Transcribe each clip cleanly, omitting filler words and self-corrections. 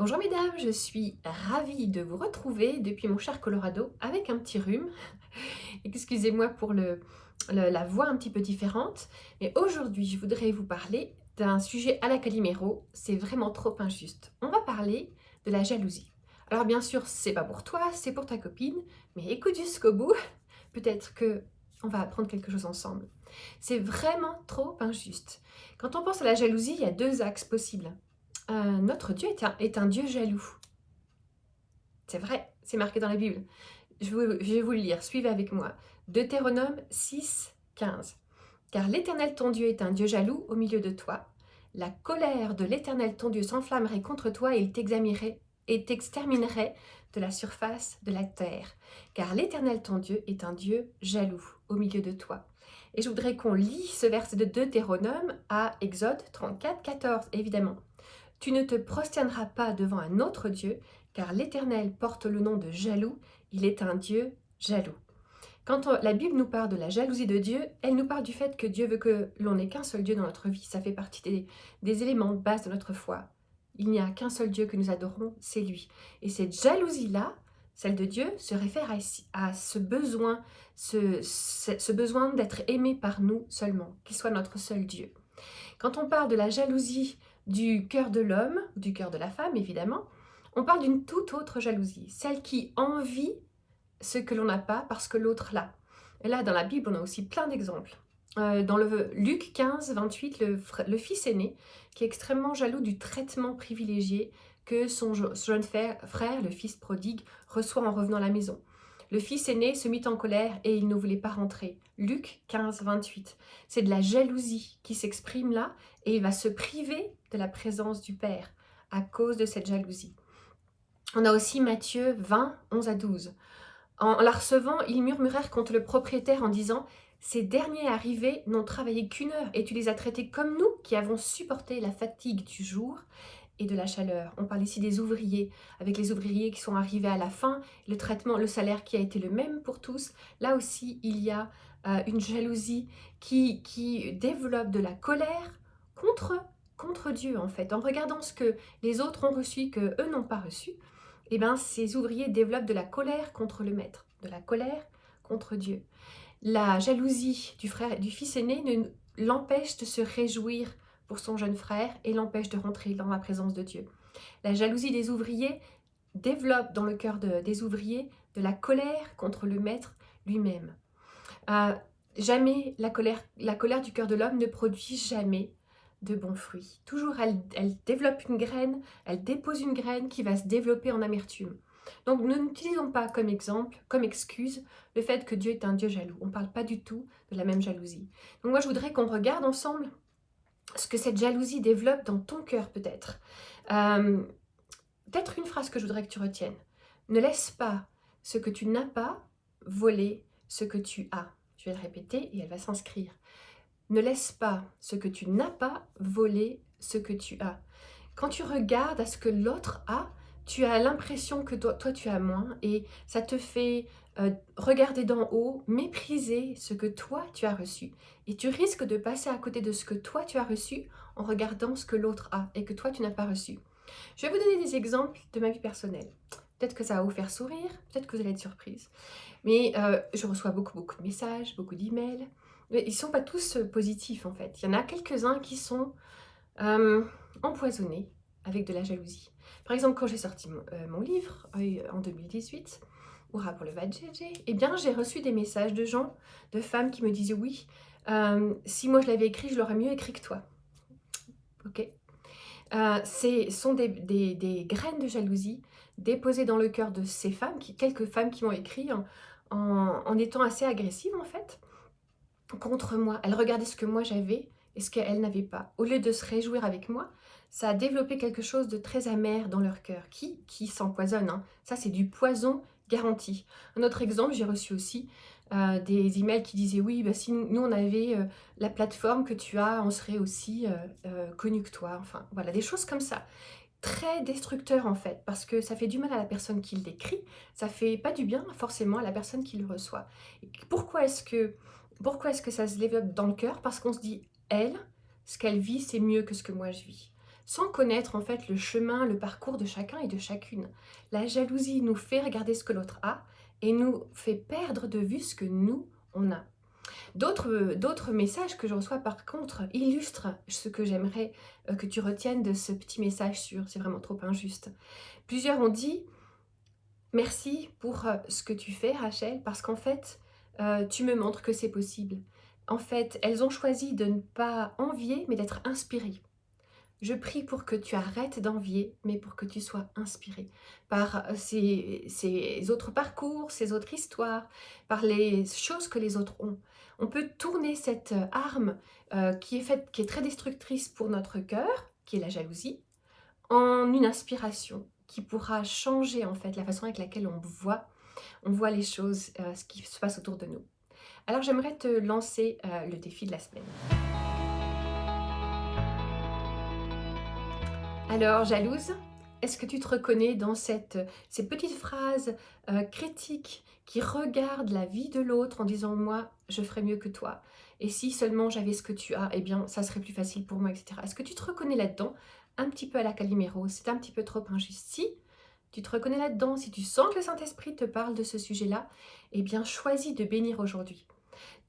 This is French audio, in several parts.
Bonjour mesdames, je suis ravie de vous retrouver depuis mon cher Colorado avec un petit rhume. Excusez-moi pour la voix un petit peu différente, mais aujourd'hui je voudrais vous parler d'un sujet à la Calimero, c'est vraiment trop injuste. On va parler de la jalousie. Alors bien sûr, c'est pas pour toi, c'est pour ta copine, mais écoute jusqu'au bout, peut-être que on va apprendre quelque chose ensemble. C'est vraiment trop injuste. Quand on pense à la jalousie, il y a deux axes possibles. Notre Dieu est un Dieu jaloux. C'est vrai, c'est marqué dans la Bible. Je vais vous le lire, suivez avec moi. Deutéronome 6, 15. Car l'Éternel ton Dieu est un Dieu jaloux au milieu de toi. La colère de l'Éternel ton Dieu s'enflammerait contre toi et il t'examinerait et t'exterminerait de la surface de la terre. Car l'Éternel ton Dieu est un Dieu jaloux au milieu de toi. Et je voudrais qu'on lit ce verset de Deutéronome à Exode 34, 14, évidemment. Tu ne te prosterneras pas devant un autre Dieu, car l'Éternel porte le nom de jaloux, il est un Dieu jaloux. Quand la Bible nous parle de la jalousie de Dieu, elle nous parle du fait que Dieu veut que l'on n'ait qu'un seul Dieu dans notre vie. Ça fait partie des éléments de base de notre foi. Il n'y a qu'un seul Dieu que nous adorons, c'est lui. Et cette jalousie-là, celle de Dieu, se réfère à ce besoin, ce besoin d'être aimé par nous seulement, qu'il soit notre seul Dieu. Quand on parle de la jalousie du cœur de l'homme, du cœur de la femme évidemment, on parle d'une toute autre jalousie, celle qui envie ce que l'on n'a pas parce que l'autre l'a. Et là, dans la Bible, on a aussi plein d'exemples. Dans le Luc 15, 28, le fils aîné, qui est extrêmement jaloux du traitement privilégié que son jeune frère, le fils prodigue, reçoit en revenant à la maison. Le fils aîné se mit en colère et il ne voulait pas rentrer. Luc 15, 28. C'est de la jalousie qui s'exprime là et il va se priver de la présence du Père à cause de cette jalousie. On a aussi Matthieu 20, 11 à 12. En la recevant, ils murmurèrent contre le propriétaire en disant « Ces derniers arrivés n'ont travaillé qu'une heure et tu les as traités comme nous qui avons supporté la fatigue du jour et de la chaleur. » On parle ici des ouvriers, avec les ouvriers qui sont arrivés à la fin, le traitement, le salaire qui a été le même pour tous. Là aussi, il y a une jalousie qui développe de la colère contre Dieu en fait. En regardant ce que les autres ont reçu que eux n'ont pas reçu, eh bien, ces ouvriers développent de la colère contre le maître, de la colère contre Dieu. La jalousie du fils aîné l'empêche de se réjouir pour son jeune frère et l'empêche de rentrer dans la présence de Dieu. La jalousie des ouvriers développe dans le cœur des ouvriers de la colère contre le maître lui-même. Jamais la colère du cœur de l'homme ne produit jamais de bons fruits. Toujours, elle développe une graine, elle dépose une graine qui va se développer en amertume. Donc, ne n'utilisons pas comme exemple, comme excuse, le fait que Dieu est un Dieu jaloux. On ne parle pas du tout de la même jalousie. Donc, moi, je voudrais qu'on regarde ensemble ce que cette jalousie développe dans ton cœur, peut-être. Peut-être une phrase que je voudrais que tu retiennes. Ne laisse pas ce que tu n'as pas voler ce que tu as. Je vais le répéter et elle va s'inscrire. Ne laisse pas ce que tu n'as pas voler ce que tu as. Quand tu regardes à ce que l'autre a, tu as l'impression que toi tu as moins et ça te fait regarder d'en haut, mépriser ce que toi tu as reçu. Et tu risques de passer à côté de ce que toi tu as reçu en regardant ce que l'autre a et que toi tu n'as pas reçu. Je vais vous donner des exemples de ma vie personnelle. Peut-être que ça va vous faire sourire, peut-être que vous allez être surprise. Mais je reçois beaucoup de messages, beaucoup d'emails. Mais ils ne sont pas tous positifs en fait. Il y en a quelques-uns qui sont empoisonnés avec de la jalousie. Par exemple, quand j'ai sorti mon livre en 2018, Hurrah pour le VGG, eh bien j'ai reçu des messages de gens, de femmes qui me disaient oui, si moi je l'avais écrit, je l'aurais mieux écrit que toi. Ok. Ce sont des graines de jalousie déposées dans le cœur de ces femmes, quelques femmes qui m'ont écrit en étant assez agressives en fait, contre moi. Elles regardaient ce que moi j'avais et ce qu'elles n'avaient pas. Au lieu de se réjouir avec moi, ça a développé quelque chose de très amer dans leur cœur, qui s'empoisonne. Hein. Ça, c'est du poison garanti. Un autre exemple, j'ai reçu aussi des emails qui disaient oui, bah, si nous on avait la plateforme que tu as, on serait aussi connus que toi. Enfin, voilà, des choses comme ça. Très destructeur en fait, parce que ça fait du mal à la personne qui l'écrit, ça fait pas du bien forcément à la personne qui le reçoit. Et pourquoi est-ce que ça se développe dans le cœur? Parce qu'on se dit, elle, ce qu'elle vit, c'est mieux que ce que moi je vis. sans connaître en fait le chemin, le parcours de chacun et de chacune. La jalousie nous fait regarder ce que l'autre a et nous fait perdre de vue ce que nous, on a. D'autres messages que je reçois par contre illustrent ce que j'aimerais que tu retiennes de ce petit message sur c'est vraiment trop injuste. Plusieurs ont dit merci pour ce que tu fais Rachel parce qu'en fait tu me montres que c'est possible. En fait elles ont choisi de ne pas envier mais d'être inspirées. Je prie pour que tu arrêtes d'envier, mais pour que tu sois inspiré par ces autres parcours, ces autres histoires, par les choses que les autres ont. On peut tourner cette arme qui est très destructrice pour notre cœur, qui est la jalousie, en une inspiration qui pourra changer en fait la façon avec laquelle on voit les choses, ce qui se passe autour de nous. Alors j'aimerais te lancer le défi de la semaine. Alors, jalouse, est-ce que tu te reconnais dans ces petites phrases critiques qui regardent la vie de l'autre en disant « moi, je ferais mieux que toi et si seulement j'avais ce que tu as, eh bien, ça serait plus facile pour moi, etc. » Est-ce que tu te reconnais là-dedans? Un petit peu à la Calimero, c'est un petit peu trop injuste. Si tu te reconnais là-dedans, si tu sens que le Saint-Esprit te parle de ce sujet-là, eh bien, choisis de bénir aujourd'hui.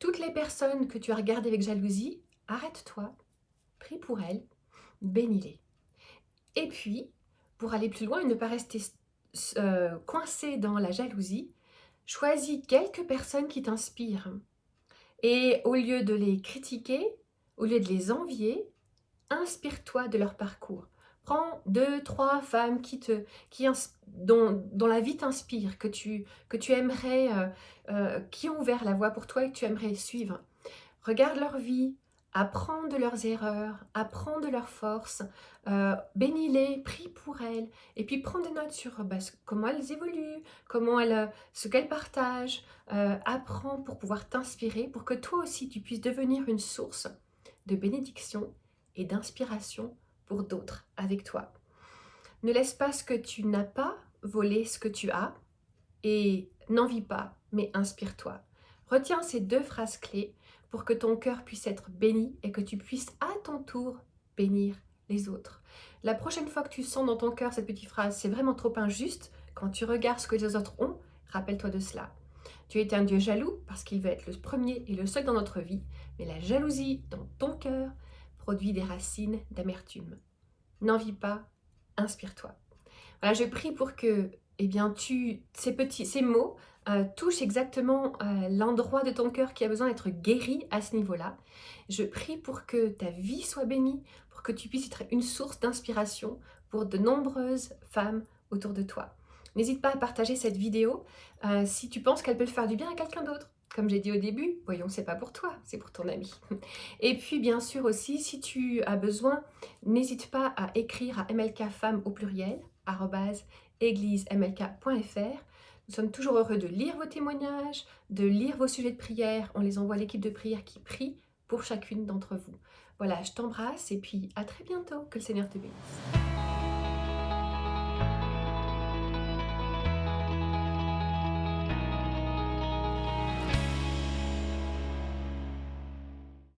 Toutes les personnes que tu as regardées avec jalousie, arrête-toi, prie pour elles, bénis-les. Et puis, pour aller plus loin et ne pas rester coincé dans la jalousie, choisis quelques personnes qui t'inspirent. Et au lieu de les critiquer, au lieu de les envier, inspire-toi de leur parcours. Prends 2, 3 femmes dont la vie t'inspire, que tu aimerais, qui ont ouvert la voie pour toi et que tu aimerais suivre. Regarde leur vie, apprends de leurs erreurs, apprends de leurs forces, bénis-les, prie pour elles, et puis prends des notes sur comment elles évoluent, ce qu'elles partagent, apprends pour pouvoir t'inspirer, pour que toi aussi tu puisses devenir une source de bénédiction et d'inspiration pour d'autres avec toi. Ne laisse pas ce que tu n'as pas voler ce que tu as, et n'envie pas, mais inspire-toi. Retiens ces 2 phrases clés pour que ton cœur puisse être béni et que tu puisses à ton tour bénir les autres. La prochaine fois que tu sens dans ton cœur cette petite phrase, c'est vraiment trop injuste, quand tu regardes ce que les autres ont, rappelle-toi de cela. Tu es un Dieu jaloux parce qu'il veut être le premier et le seul dans notre vie, mais la jalousie dans ton cœur produit des racines d'amertume. N'envie pas, inspire-toi. Voilà, je prie pour que eh bien, ces mots touchent exactement l'endroit de ton cœur qui a besoin d'être guéri à ce niveau-là. Je prie pour que ta vie soit bénie, pour que tu puisses être une source d'inspiration pour de nombreuses femmes autour de toi. N'hésite pas à partager cette vidéo si tu penses qu'elle peut faire du bien à quelqu'un d'autre. Comme j'ai dit au début, voyons, c'est pas pour toi, c'est pour ton ami. Et puis bien sûr aussi, si tu as besoin, n'hésite pas à écrire à mlkfemme au pluriel, @églisemlk.fr. Nous sommes toujours heureux de lire vos témoignages, de lire vos sujets de prière. On les envoie à l'équipe de prière qui prie pour chacune d'entre vous. Voilà, je t'embrasse et puis à très bientôt. Que le Seigneur te bénisse.